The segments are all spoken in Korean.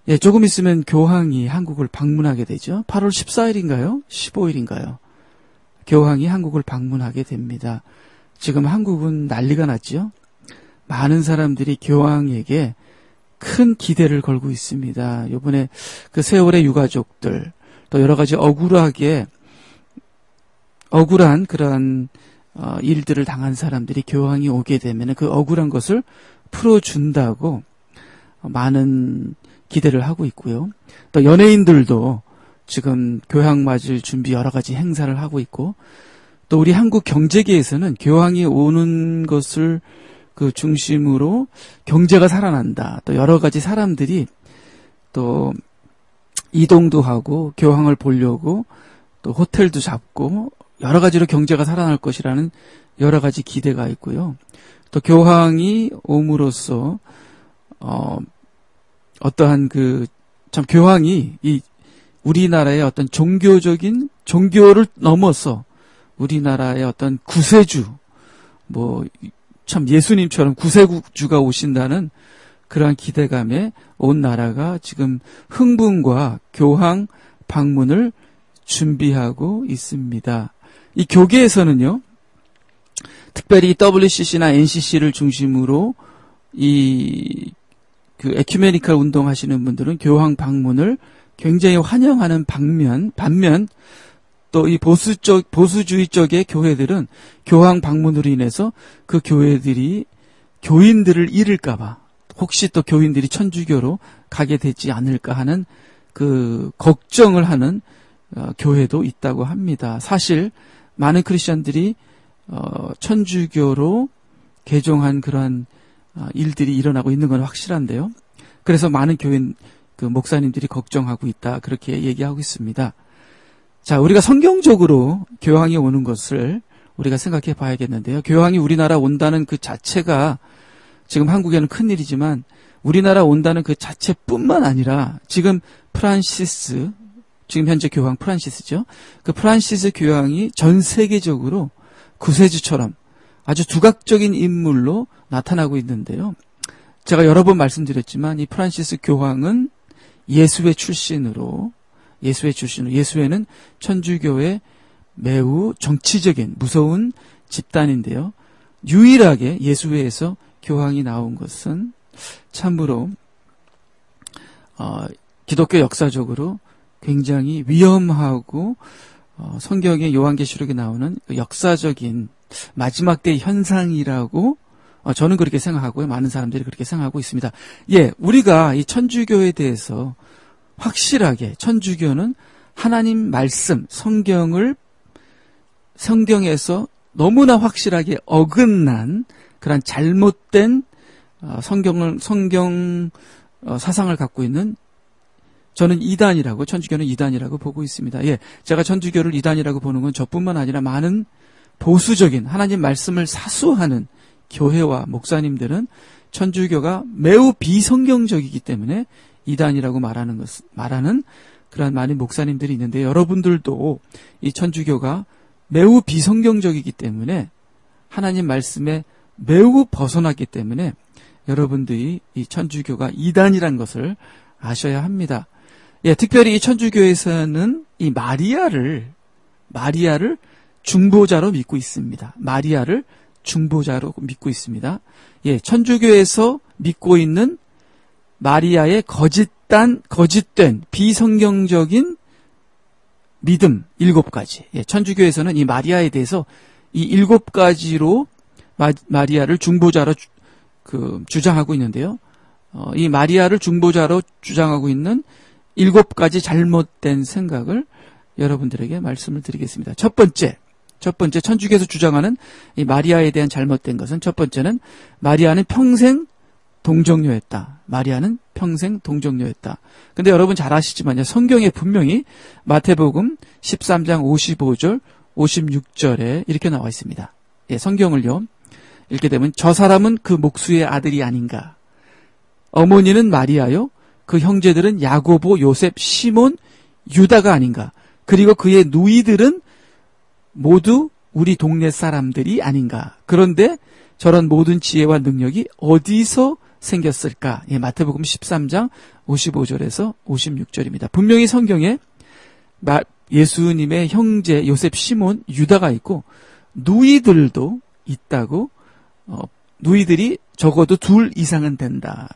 예, 조금 있으면 교황이 한국을 방문하게 되죠. 8월 14일인가요? 15일인가요? 교황이 한국을 방문하게 됩니다. 지금 한국은 난리가 났죠. 많은 사람들이 교황에게 큰 기대를 걸고 있습니다. 이번에 그 세월의 유가족들, 또 여러 가지 억울한 그런 일들을 당한 사람들이 교황이 오게 되면 그 억울한 것을 풀어준다고 많은 기대를 하고 있고요. 또 연예인들도 지금 교황 맞을 준비 여러 가지 행사를 하고 있고, 또 우리 한국 경제계에서는 교황이 오는 것을 그 중심으로 경제가 살아난다. 또 여러 가지 사람들이 또 이동도 하고 교황을 보려고 또 호텔도 잡고 여러 가지로 경제가 살아날 것이라는 여러 가지 기대가 있고요. 또 교황이 옴으로써 어떠한 참 교황이 이 우리나라의 어떤 종교를 넘어서 우리나라의 어떤 구세주, 참 예수님처럼 구세주가 오신다는 그러한 기대감에 온 나라가 지금 흥분과 교황 방문을 준비하고 있습니다. 이 교계에서는요, 특별히 WCC나 NCC를 중심으로 에큐메니컬 운동하시는 분들은 교황 방문을 굉장히 환영하는 반면 또 이 보수주의 쪽의 교회들은 교황 방문으로 인해서 그 교회들이 교인들을 잃을까봐, 혹시 또 교인들이 천주교로 가게 되지 않을까 하는 그 걱정을 하는 교회도 있다고 합니다. 사실 많은 크리스천들이 천주교로 개종한 그러한 일들이 일어나고 있는 건 확실한데요. 그래서 많은 목사님들이 걱정하고 있다, 그렇게 얘기하고 있습니다. 자, 우리가 성경적으로 교황이 오는 것을 우리가 생각해 봐야겠는데요. 교황이 우리나라 온다는 그 자체가 지금 한국에는 큰일이지만 우리나라 온다는 그 자체뿐만 아니라 지금 지금 현재 교황 프란시스죠. 그 프란시스 교황이 전 세계적으로 구세주처럼 아주 두각적인 인물로 나타나고 있는데요. 제가 여러 번 말씀드렸지만 이 프란시스 교황은 예수회 출신으로 예수회는 천주교의 매우 정치적인 무서운 집단인데요. 유일하게 예수회에서 교황이 나온 것은 참으로 기독교 역사적으로 굉장히 위험하고 성경의 요한계시록에 나오는 역사적인 마지막 때 현상이라고 저는 그렇게 생각하고요. 많은 사람들이 그렇게 생각하고 있습니다. 예, 우리가 이 천주교에 대해서 확실하게 천주교는 하나님 말씀, 성경에서 너무나 확실하게 어긋난 그런 잘못된 성경 사상을 갖고 있는, 저는 천주교는 이단이라고 보고 있습니다. 예, 제가 천주교를 이단이라고 보는 건 저뿐만 아니라 많은 보수적인 하나님 말씀을 사수하는 교회와 목사님들은 천주교가 매우 비성경적이기 때문에 이단이라고 말하는 그러한 많은 목사님들이 있는데, 여러분들도 이 천주교가 매우 비성경적이기 때문에 하나님 말씀에 매우 벗어났기 때문에 여러분들이 이 천주교가 이단이라는 것을 아셔야 합니다. 예, 특별히 이 천주교에서는 이 마리아를 중보자로 믿고 있습니다. 마리아를 중보자로 믿고 있습니다. 예, 천주교에서 믿고 있는 마리아의 거짓된 비성경적인 믿음 7가지. 예, 천주교에서는 이 마리아에 대해서 이 7가지로 마리아를 중보자로 주장하고 있는데요. 이 마리아를 중보자로 주장하고 있는 7가지 잘못된 생각을 여러분들에게 말씀을 드리겠습니다. 첫 번째 천주교에서 주장하는 이 마리아에 대한 잘못된 것은, 첫 번째는 마리아는 평생 동정녀였다. 근데 여러분 잘 아시지만요, 성경에 분명히 마태복음 13장 55절, 56절에 이렇게 나와 있습니다. 예, 성경을요 읽게 되면, 저 사람은 그 목수의 아들이 아닌가? 어머니는 마리아요, 그 형제들은 야고보, 요셉, 시몬, 유다가 아닌가? 그리고 그의 누이들은 모두 우리 동네 사람들이 아닌가? 그런데 저런 모든 지혜와 능력이 어디서 생겼을까? 예, 마태복음 13장 55절에서 56절입니다. 분명히 성경에 예수님의 형제 요셉, 시몬, 유다가 있고 누이들도 있다고, 누이들이 적어도 둘 이상은 된다.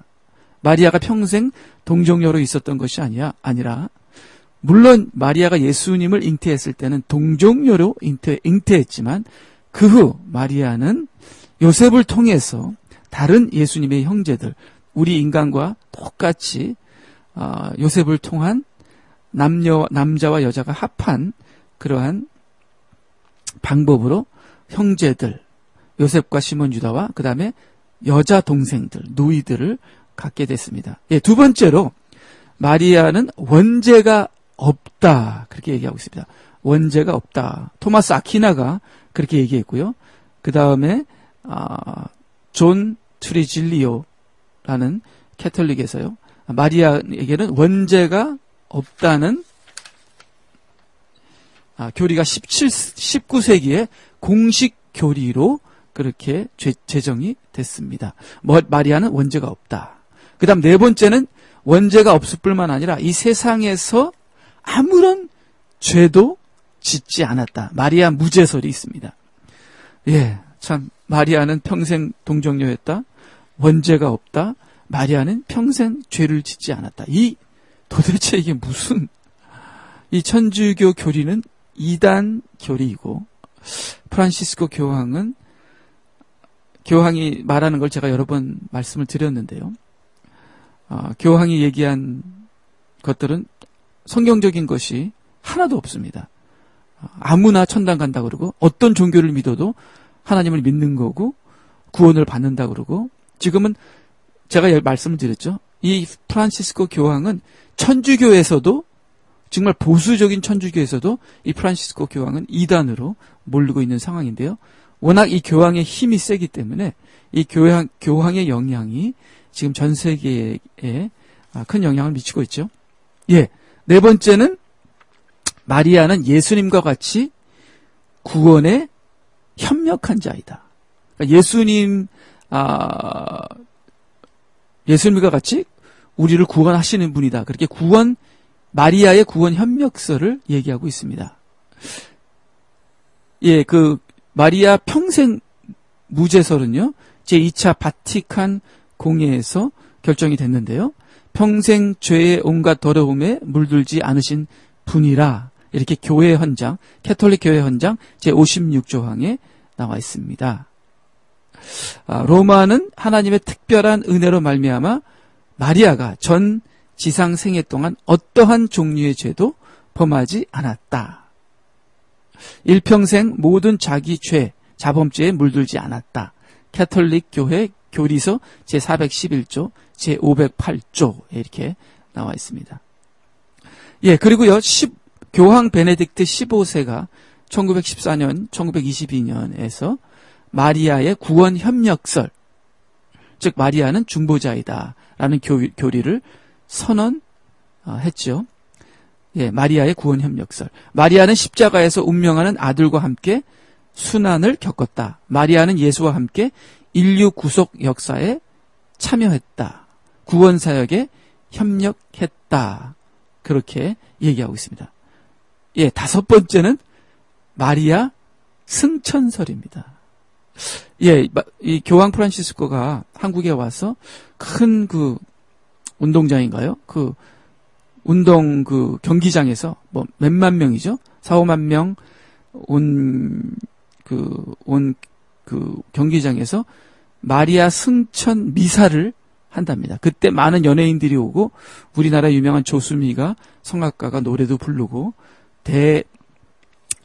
마리아가 평생 동정녀로 있었던 것이 아니라 물론 마리아가 예수님을 잉태했을 때는 동정녀로 잉태했지만 그 후 마리아는 요셉을 통해서 다른 예수님의 형제들, 우리 인간과 똑같이 요셉을 통한 남자와 여자가 합한 그러한 방법으로 형제들, 요셉과 시몬, 유다와 그 다음에 여자 동생들, 누이들을 갖게 됐습니다. 예, 두 번째로 마리아는 원죄가 없다, 그렇게 얘기하고 있습니다. 원죄가 없다. 토마스 아퀴나가 그렇게 얘기했고요. 그 다음에 존 트리질리오라는 캐톨릭에서요, 마리아에게는 원죄가 없다는 교리가 19세기에 공식 교리로 그렇게 제정이 됐습니다. 마리아는 원죄가 없다. 그 다음 네 번째는 원죄가 없을 뿐만 아니라 이 세상에서 아무런 죄도 짓지 않았다. 마리아 무죄설이 있습니다. 예, 참 마리아는 평생 동정녀였다. 원죄가 없다. 마리아는 평생 죄를 짓지 않았다. 도대체 이게 무슨, 이 천주교 교리는 이단 교리이고, 프란시스코 교황이 말하는 걸 제가 여러 번 말씀을 드렸는데요. 교황이 얘기한 것들은 성경적인 것이 하나도 없습니다. 아무나 천당 간다 그러고, 어떤 종교를 믿어도 하나님을 믿는 거고, 구원을 받는다 그러고, 지금은 제가 말씀을 드렸죠. 이 프란시스코 교황은 천주교에서도, 정말 보수적인 천주교에서도 이 프란시스코 교황은 이단으로 몰리고 있는 상황인데요. 워낙 이 교황의 힘이 세기 때문에 이 교황의 영향이 지금 전 세계에 큰 영향을 미치고 있죠. 예, 네 번째는 마리아는 예수님과 같이 구원에 협력한 자이다. 그러니까 예수님과 같이 우리를 구원하시는 분이다. 그렇게 마리아의 구원 협력서를 얘기하고 있습니다. 예, 마리아 평생 무죄설은요, 제2차 바티칸 공회에서 결정이 됐는데요. 평생 죄의 온갖 더러움에 물들지 않으신 분이라, 이렇게 교회 헌장, 캐톨릭 교회 헌장 제56조항에 나와 있습니다. 로마는 하나님의 특별한 은혜로 말미암아 마리아가 전 지상 생애 동안 어떠한 종류의 죄도 범하지 않았다. 일평생 모든 자기 죄, 자범죄에 물들지 않았다. 캐톨릭 교회 교리서 제411조, 제508조에 이렇게 나와 있습니다. 예, 그리고요, 교황 베네딕트 15세가 1914년, 1922년에서 마리아의 구원 협력설, 즉 마리아는 중보자이다 라는 교리를 선언했죠. 예, 마리아의 구원 협력설. 마리아는 십자가에서 운명하는 아들과 함께 순환을 겪었다. 마리아는 예수와 함께 인류 구속 역사에 참여했다. 구원 사역에 협력했다. 그렇게 얘기하고 있습니다. 예, 다섯 번째는 마리아 승천설입니다. 예, 이 교황 프란시스코가 한국에 와서 큰 운동장인가요? 운동 경기장에서 몇만 명이죠? 4, 5만 명 온 경기장에서 마리아 승천 미사를 한답니다. 그때 많은 연예인들이 오고 우리나라 유명한 조수미가 성악가가 노래도 부르고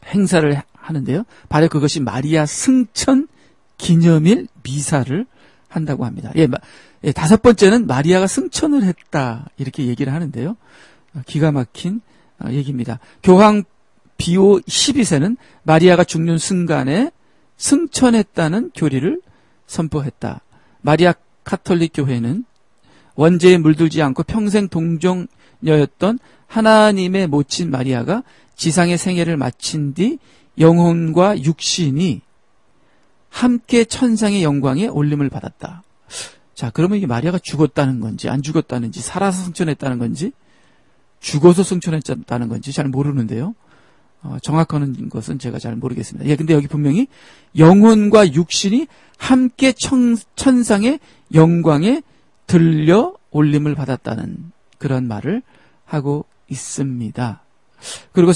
행사를 하는데요. 바로 그것이 마리아 승천 기념일 미사를 한다고 합니다. 예, 다섯 번째는 마리아가 승천을 했다. 이렇게 얘기를 하는데요. 기가 막힌 얘기입니다. 교황 비오 12세는 마리아가 죽는 순간에 승천했다는 교리를 선포했다. 마리아 카톨릭 교회는 원죄에 물들지 않고 평생 동정녀였던 하나님의 모친 마리아가 지상의 생애를 마친 뒤 영혼과 육신이 함께 천상의 영광에 올림을 받았다. 자, 그러면 이게 마리아가 죽었다는 건지, 안 죽었다는지, 살아서 승천했다는 건지, 죽어서 승천했다는 건지 잘 모르는데요. 정확한 것은 제가 잘 모르겠습니다. 예, 근데 여기 분명히 영혼과 육신이 함께 천상의 영광에 들려 올림을 받았다는 그런 말을 하고 있습니다. 그리고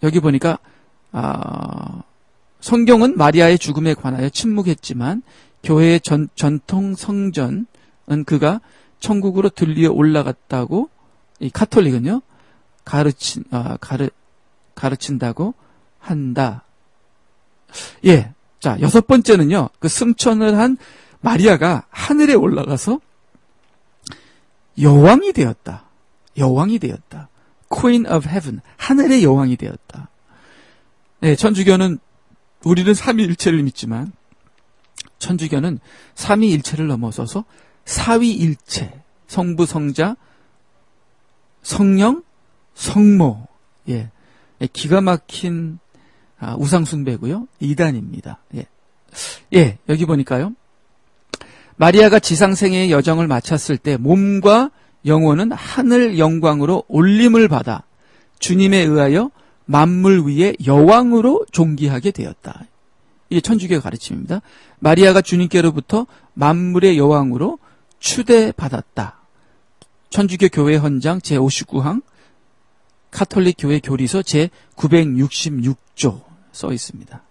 여기 보니까 성경은 마리아의 죽음에 관하여 침묵했지만 교회의 전통 성전은 그가 천국으로 들려 올라갔다고 이 카톨릭은요 가르친다고 한다. 예, 자 6번째는요 그 승천을 한 마리아가 하늘에 올라가서 여왕이 되었다. 여왕이 되었다. Queen of Heaven, 하늘의 여왕이 되었다. 네, 천주교는 우리는 삼위일체를 믿지만 천주교는 삼위일체를 넘어서서 사위일체, 성부, 성자, 성령, 성모, 예, 기가 막힌 우상숭배고요, 이단입니다. 예, 여기 보니까요, 마리아가 지상생애의 여정을 마쳤을 때 몸과 영혼은 하늘 영광으로 올림을 받아 주님에 의하여 만물 위에 여왕으로 존귀하게 되었다. 이게 천주교의 가르침입니다. 마리아가 주님께로부터 만물의 여왕으로 추대받았다. 천주교 교회 헌장 제59항, 카톨릭 교회 교리서 제966조 써 있습니다.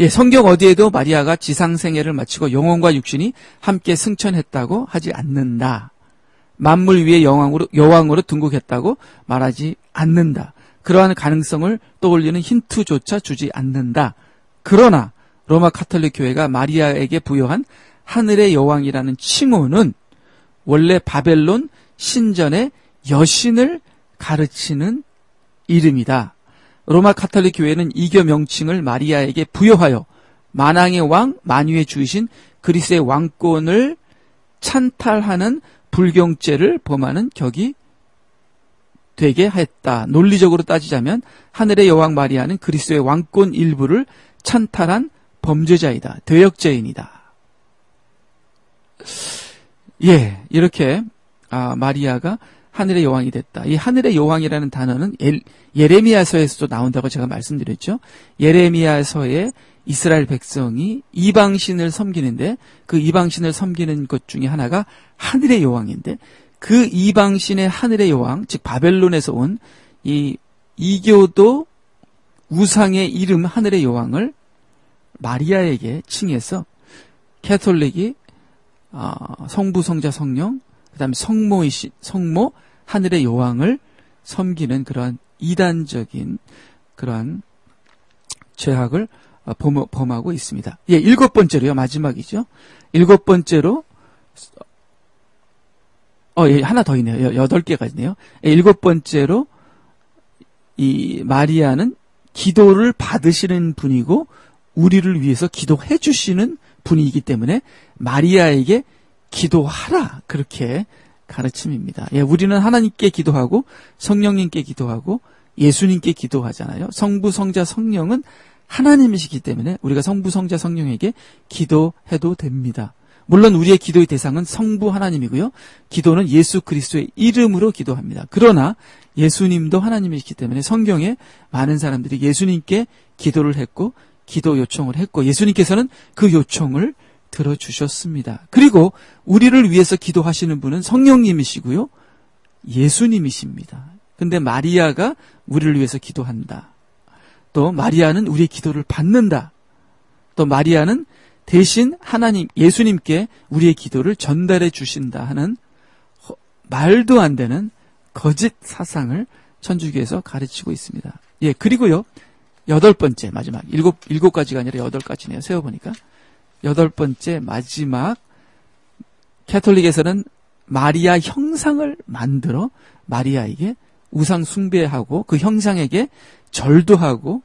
예, 성경 어디에도 마리아가 지상생애를 마치고 영혼과 육신이 함께 승천했다고 하지 않는다. 만물 위에 여왕으로 등극했다고 말하지 않는다. 그러한 가능성을 떠올리는 힌트조차 주지 않는다. 그러나 로마 카톨릭 교회가 마리아에게 부여한 하늘의 여왕이라는 칭호는 원래 바벨론 신전의 여신을 가르치는 이름이다. 로마 카톨릭 교회는 이교 명칭을 마리아에게 부여하여 만왕의 왕, 만유의 주이신 그리스의 왕권을 찬탈하는 불경죄를 범하는 격이 되게 했다. 논리적으로 따지자면 하늘의 여왕 마리아는 그리스도의 왕권 일부를 찬탈한 범죄자이다. 대역죄인이다. 예, 이렇게 마리아가 하늘의 여왕이 됐다. 이 하늘의 여왕이라는 단어는 예레미야서에서도 나온다고 제가 말씀드렸죠. 예레미야서에 이스라엘 백성이 이방신을 섬기는데 그 이방신을 섬기는 것 중에 하나가 하늘의 여왕인데 그 이방신의 하늘의 여왕, 즉 바벨론에서 온 이 이교도 우상의 이름 하늘의 여왕을 마리아에게 칭해서 캐톨릭이 성부, 성자, 성령, 그다음에 성모 하늘의 여왕을 섬기는 그러한 이단적인 그러한 죄악을 범하고 있습니다. 예, 7번째로요, 마지막이죠. 7번째로 예, 하나 더 있네요. 8개가 있네요. 예, 7번째로 이 마리아는 기도를 받으시는 분이고 우리를 위해서 기도해 주시는 분이기 때문에 마리아에게 기도하라, 그렇게 가르침입니다. 예, 우리는 하나님께 기도하고 성령님께 기도하고 예수님께 기도하잖아요. 성부, 성자, 성령은 하나님이시기 때문에 우리가 성부, 성자, 성령에게 기도해도 됩니다. 물론 우리의 기도의 대상은 성부 하나님이고요. 기도는 예수 그리스도의 이름으로 기도합니다. 그러나 예수님도 하나님이시기 때문에 성경에 많은 사람들이 예수님께 기도를 했고 기도 요청을 했고 예수님께서는 그 요청을 들어주셨습니다. 그리고 우리를 위해서 기도하시는 분은 성령님이시고요. 예수님이십니다. 근데 마리아가 우리를 위해서 기도한다. 또 마리아는 우리의 기도를 받는다. 또 마리아는 대신 하나님, 예수님께 우리의 기도를 전달해 주신다 하는 말도 안 되는 거짓 사상을 천주교에서 가르치고 있습니다. 예, 그리고요, 8번째, 마지막. 7가지가 아니라 8가지네요. 세어보니까. 8번째, 마지막. 캐톨릭에서는 마리아 형상을 만들어 마리아에게 우상 숭배하고 그 형상에게 절도 하고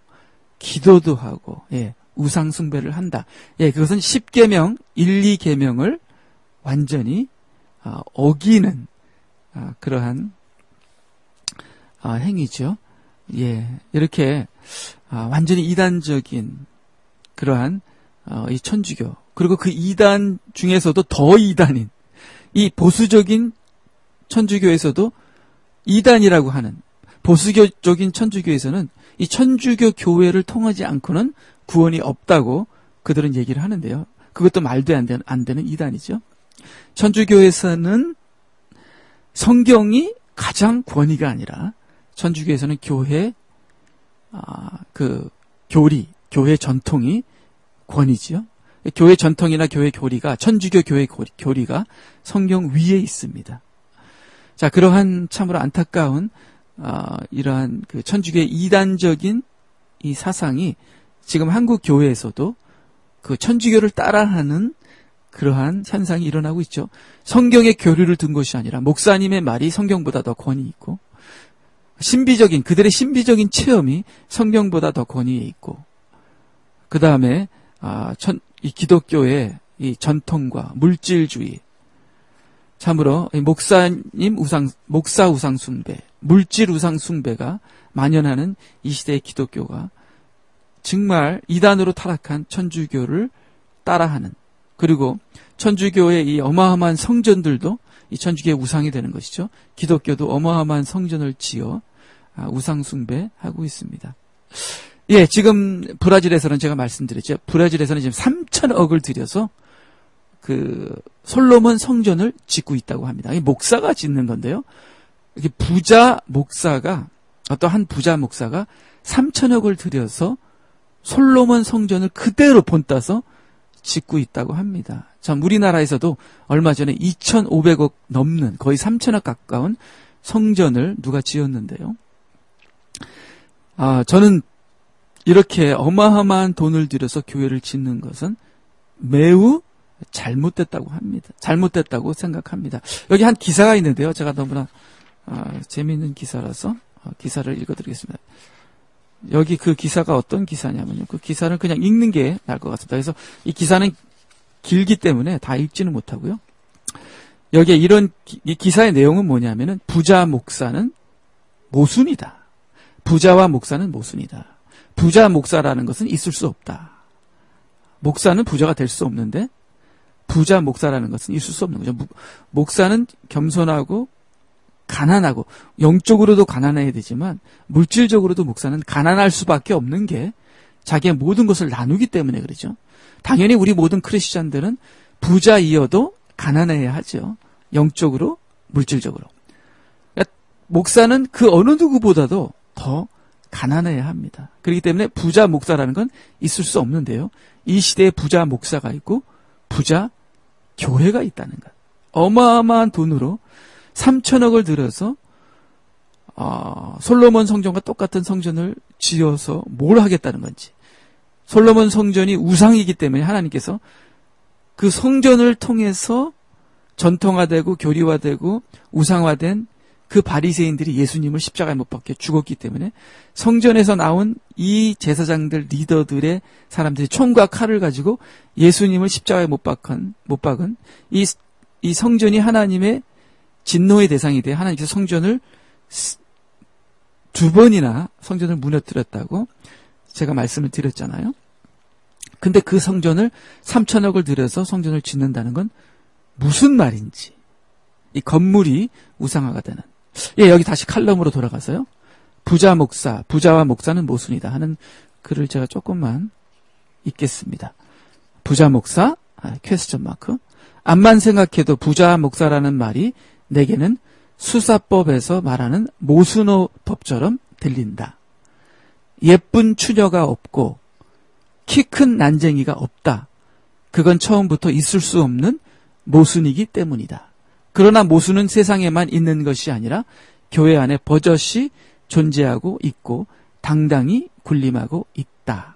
기도도 하고, 예, 우상 숭배를 한다. 예, 그것은 10계명, 1, 2계명을 완전히 어기는 그러한 행위죠. 예, 이렇게 완전히 이단적인 그러한 이 천주교, 그리고 그 이단 중에서도 더 이단인 이 보수적인 천주교에서도 이단이라고 하는 보수적인 천주교에서는 이 천주교 교회를 통하지 않고는 구원이 없다고 그들은 얘기를 하는데요. 그것도 말도 안 되는 이단이죠. 천주교에서는 성경이 가장 권위가 아니라 천주교에서는 교회 교회 전통이 권위지요. 교회 전통이나 교회 교리가 천주교 교회 교리가 성경 위에 있습니다. 자, 그러한 참으로 안타까운 이러한 그 천주교의 이단적인 이 사상이 지금 한국 교회에서도 그 천주교를 따라하는 그러한 현상이 일어나고 있죠. 성경의 교리를 든 것이 아니라 목사님의 말이 성경보다 더 권위 있고 그들의 신비적인 체험이 성경보다 더 권위에 있고 그 다음에 이 기독교의 이 전통과 물질주의 참으로 목사 우상 숭배, 물질 우상 숭배가 만연하는 이 시대의 기독교가 정말 이단으로 타락한 천주교를 따라하는 그리고 천주교의 이 어마어마한 성전들도 이 천주교의 우상이 되는 것이죠. 기독교도 어마어마한 성전을 지어 우상 숭배하고 있습니다. 예, 지금 브라질에서는 제가 말씀드렸죠. 브라질에서는 지금 3천억을 들여서 그 솔로몬 성전을 짓고 있다고 합니다. 이 목사가 짓는 건데요. 이렇게 어떤 한 부자 목사가 3천억을 들여서 솔로몬 성전을 그대로 본따서 짓고 있다고 합니다. 참 우리나라에서도 얼마 전에 2,500억 넘는 거의 3천억 가까운 성전을 누가 지었는데요. 저는 이렇게 어마어마한 돈을 들여서 교회를 짓는 것은 매우 잘못됐다고 합니다. 잘못됐다고 생각합니다. 여기 한 기사가 있는데요. 제가 너무나 재미있는 기사라서 기사를 읽어드리겠습니다. 여기 그 기사가 어떤 기사냐면요. 그 기사를 그냥 읽는 게 나을 것 같습니다. 그래서 이 기사는 길기 때문에 다 읽지는 못하고요. 여기에 이 기사의 내용은 뭐냐면은 부자 목사는 모순이다. 부자와 목사는 모순이다. 부자 목사라는 것은 있을 수 없다. 목사는 부자가 될 수 없는데 부자 목사라는 것은 있을 수 없는 거죠. 목사는 겸손하고 가난하고 영적으로도 가난해야 되지만 물질적으로도 목사는 가난할 수밖에 없는 게 자기의 모든 것을 나누기 때문에 그러죠. 당연히 우리 모든 크리스찬들은 부자이어도 가난해야 하죠. 영적으로 물질적으로. 그러니까 목사는 그 어느 누구보다도 더 가난해야 합니다. 그렇기 때문에 부자 목사라는 건 있을 수 없는데요. 이 시대에 부자 목사가 있고 부자 교회가 있다는 것. 어마어마한 돈으로 3천억을 들여서 솔로몬 성전과 똑같은 성전을 지어서 뭘 하겠다는 건지. 솔로몬 성전이 우상이기 때문에 하나님께서 그 성전을 통해서 전통화되고 교리화되고 우상화된 그 바리새인들이 예수님을 십자가에 못 박혀 죽었기 때문에 성전에서 나온 이 제사장들 리더들의 사람들이 총과 칼을 가지고 예수님을 십자가에 못 박은 이 성전이 하나님의 진노의 대상이 돼 하나님께서 성전을 2번이나 성전을 무너뜨렸다고 제가 말씀을 드렸잖아요. 근데 그 성전을 3천억을 들여서 성전을 짓는다는 건 무슨 말인지. 이 건물이 우상화가 되는. 예, 여기 다시 칼럼으로 돌아가서요. 부자와 목사는 모순이다 하는 글을 제가 조금만 읽겠습니다. 부자 목사, 퀘스천 마크. 암만 생각해도 부자 목사라는 말이 내게는 수사법에서 말하는 모순어법처럼 들린다. 예쁜 추녀가 없고 키 큰 난쟁이가 없다. 그건 처음부터 있을 수 없는 모순이기 때문이다. 그러나 모순은 세상에만 있는 것이 아니라 교회 안에 버젓이 존재하고 있고 당당히 군림하고 있다.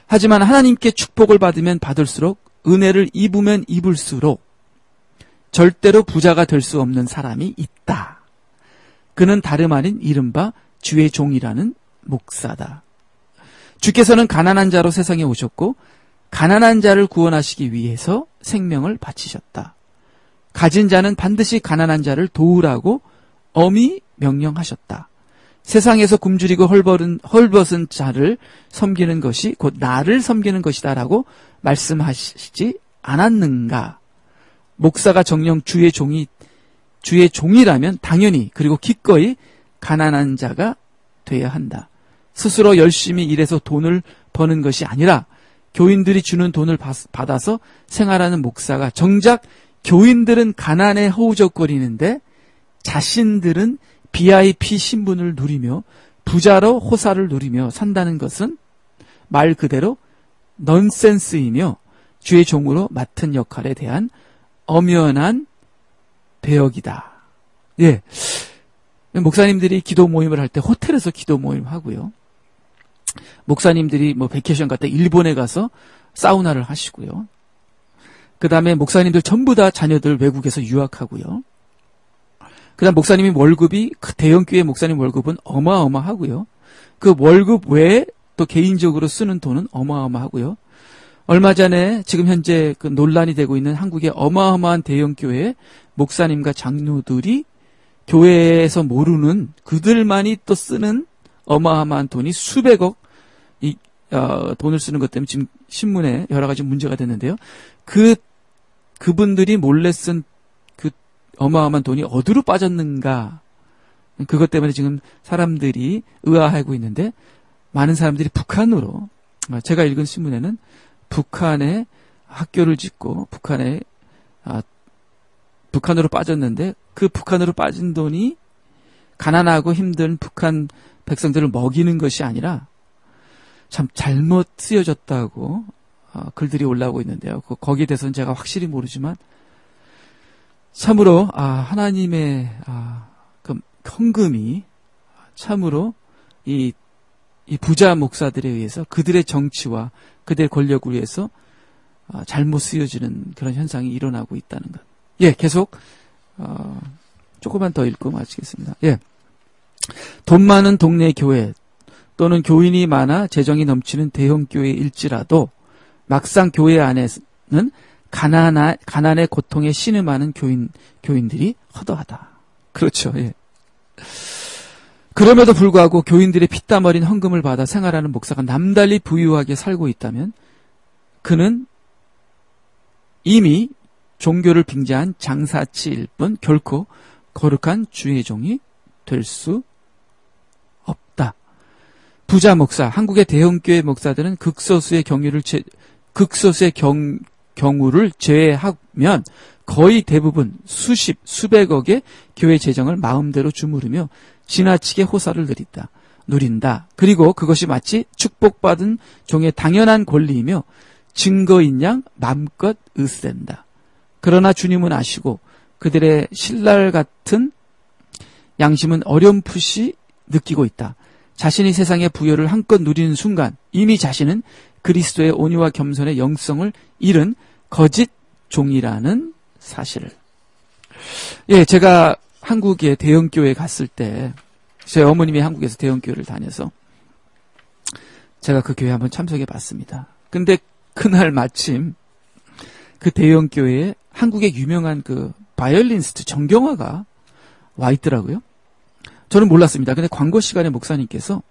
하지만 하나님께 축복을 받으면 받을수록 은혜를 입으면 입을수록 절대로 부자가 될 수 없는 사람이 있다. 그는 다름 아닌 이른바 주의 종이라는 목사다. 주께서는 가난한 자로 세상에 오셨고 가난한 자를 구원하시기 위해서 생명을 바치셨다. 가진 자는 반드시 가난한 자를 도우라고 엄히 명령하셨다. 세상에서 굶주리고 헐벗은 자를 섬기는 것이 곧 나를 섬기는 것이다라고 말씀하시지 않았는가? 목사가 정녕 주의 종이라면 당연히 그리고 기꺼이 가난한 자가 돼야 한다. 스스로 열심히 일해서 돈을 버는 것이 아니라 교인들이 주는 돈을 받아서 생활하는 목사가 정작 교인들은 가난에 허우적거리는데 자신들은 VIP 신분을 누리며 부자로 호사를 누리며 산다는 것은 말 그대로 넌센스이며 주의 종으로 맡은 역할에 대한 엄연한 배역이다. 예. 목사님들이 기도 모임을 할 때 호텔에서 기도 모임 하고요. 목사님들이 베케이션 갈 때 일본에 가서 사우나를 하시고요. 그 다음에 목사님들 전부 다 자녀들 외국에서 유학하고요. 그 다음 목사님이 월급이 대형교회 목사님 월급은 어마어마하고요. 그 월급 외에 또 개인적으로 쓰는 돈은 어마어마하고요. 얼마 전에 지금 현재 그 논란이 되고 있는 한국의 어마어마한 대형교회 목사님과 장로들이 교회에서 모르는 그들만이 또 쓰는 어마어마한 돈이 수백억 돈을 쓰는 것 때문에 지금 신문에 여러 가지 문제가 됐는데요. 그분들이 몰래 쓴 그 어마어마한 돈이 어디로 빠졌는가? 그것 때문에 지금 사람들이 의아해하고 있는데 많은 사람들이 북한으로 제가 읽은 신문에는 북한에 학교를 짓고 북한으로 빠졌는데 그 북한으로 빠진 돈이 가난하고 힘든 북한 백성들을 먹이는 것이 아니라 참 잘못 쓰여졌다고 글들이 올라오고 있는데요. 거기에 대해서는 제가 확실히 모르지만 참으로 하나님의 그 헌금이 참으로 이 부자 목사들에 의해서 그들의 정치와 그들의 권력을 위해서 잘못 쓰여지는 그런 현상이 일어나고 있다는 것. 예, 계속 조금만 더 읽고 마치겠습니다. 예, 돈 많은 동네 교회 또는 교인이 많아 재정이 넘치는 대형 교회일지라도 막상 교회 안에는 가난의 고통에 신음하는 교인들이 허다하다. 그렇죠. 예. 그럼에도 불구하고 교인들의 피땀 어린 헌금을 받아 생활하는 목사가 남달리 부유하게 살고 있다면 그는 이미 종교를 빙자한 장사치일 뿐 결코 거룩한 주의 종이 될 수 없다. 부자 목사, 한국의 대형교회 목사들은 극소수의 경우를 제외하면 거의 대부분 수백억의 교회 재정을 마음대로 주무르며 지나치게 호사를 누린다. 그리고 그것이 마치 축복받은 종의 당연한 권리이며 증거인 양 맘껏 으스댄다. 그러나 주님은 아시고 그들의 신랄 같은 양심은 어렴풋이 느끼고 있다. 자신이 세상의 부여를 한껏 누리는 순간 이미 자신은 그리스도의 온유와 겸손의 영성을 잃은 거짓 종이라는 사실을. 예, 제가 한국의 대형교회에 갔을 때 제 어머님이 한국에서 대형교회를 다녀서 제가 그 교회 한번 참석해 봤습니다. 근데 그날 마침 그 대형교회에 한국의 유명한 그 바이올리니스트 정경화가 와 있더라고요. 저는 몰랐습니다. 근데 광고 시간에 목사님께서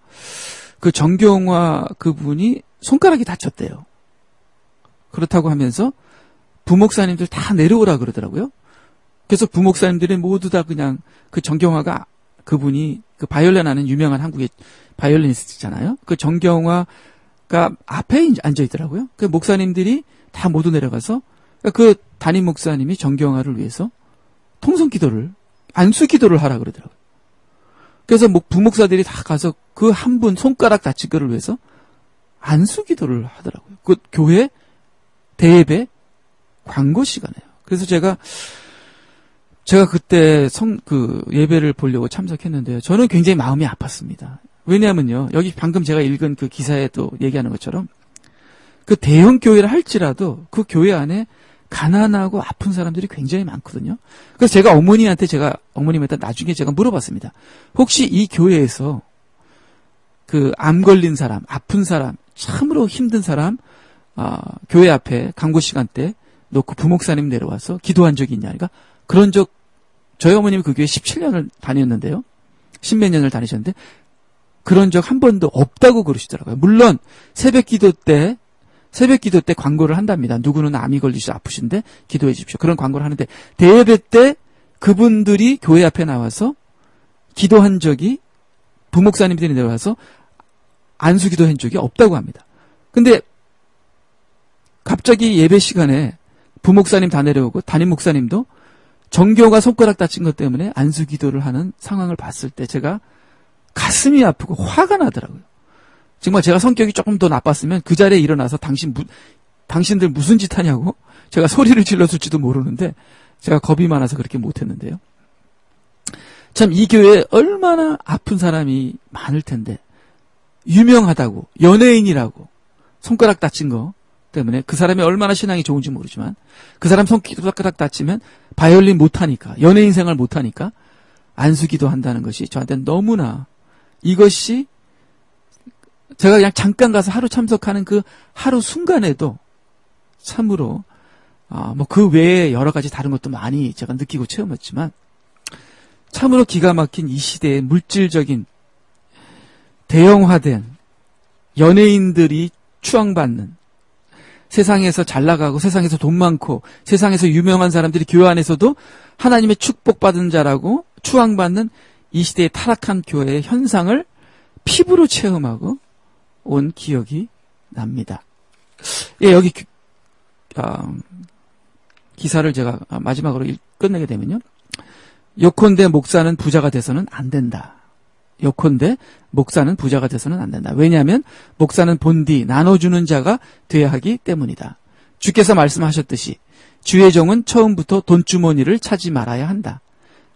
그 정경화 그분이 손가락이 다쳤대요. 그렇다고 하면서 부목사님들 다 내려오라 그러더라고요. 그래서 부목사님들이 모두 다 그냥 그 정경화가 그분이 그 바이올린 하는 유명한 한국의 바이올리니스트잖아요. 그 정경화가 앞에 앉아 있더라고요. 그 목사님들이 다 모두 내려가서 그 담임 목사님이 정경화를 위해서 통성 기도를 안수 기도를 하라 그러더라고요. 그래서 부목사들이 다 가서 그 한 분 손가락 다친 거를 위해서 안수 기도를 하더라고요. 그 교회 대예배 광고 시간에요. 그래서 제가 그때 예배를 보려고 참석했는데요. 저는 굉장히 마음이 아팠습니다. 왜냐하면요. 여기 방금 제가 읽은 그 기사에도 얘기하는 것처럼 그 대형 교회를 할지라도 그 교회 안에 가난하고 아픈 사람들이 굉장히 많거든요. 그래서 제가 어머님한테 나중에 제가 물어봤습니다. 혹시 이 교회에서 그 암 걸린 사람, 아픈 사람, 참으로 힘든 사람, 교회 앞에 광고 시간 때 놓고 부목사님 내려와서 기도한 적이 있냐? 그러니까 저희 어머님이 그 교회 17년을 다녔는데요. 십몇 년을 다니셨는데 그런 적 한 번도 없다고 그러시더라고요. 물론 새벽 기도 때 광고를 한답니다. 누구는 암이 걸리셔서 아프신데 기도해 주십시오. 그런 광고를 하는데 대예배 때 그분들이 교회 앞에 나와서 기도한 적이 부목사님들이 내려와서 안수 기도한 적이 없다고 합니다. 근데 갑자기 예배 시간에 부목사님 다 내려오고 담임 목사님도 정교가 손가락 다친 것 때문에 안수 기도를 하는 상황을 봤을 때 제가 가슴이 아프고 화가 나더라고요. 정말 제가 성격이 조금 더 나빴으면 그 자리에 일어나서 당신들 무슨 짓 하냐고 제가 소리를 질렀을지도 모르는데 제가 겁이 많아서 그렇게 못했는데요. 참 이 교회에 얼마나 아픈 사람이 많을 텐데 유명하다고 연예인이라고 손가락 다친 거 때문에 그 사람이 얼마나 신앙이 좋은지 모르지만 그 사람 손가락 다치면 바이올린 못하니까 연예인 생활 못하니까 안수기도 한다는 것이 저한테는 너무나 이것이 제가 그냥 잠깐 가서 하루 참석하는 그 하루 순간에도 참으로 뭐 그 외에 여러 가지 다른 것도 많이 제가 느끼고 체험했지만 참으로 기가 막힌 이 시대의 물질적인 대형화된 연예인들이 추앙받는 세상에서 잘 나가고 세상에서 돈 많고 세상에서 유명한 사람들이 교회 안에서도 하나님의 축복받은 자라고 추앙받는 이 시대의 타락한 교회의 현상을 피부로 체험하고 온 기억이 납니다. 예, 여기 기사를 제가 마지막으로 끝내게 되면요. 요컨대 목사는 부자가 돼서는 안 된다. 요컨대 목사는 부자가 돼서는 안 된다. 왜냐하면 목사는 본디 나눠주는 자가 돼야 하기 때문이다. 주께서 말씀하셨듯이 주의 종은 처음부터 돈주머니를 차지 말아야 한다.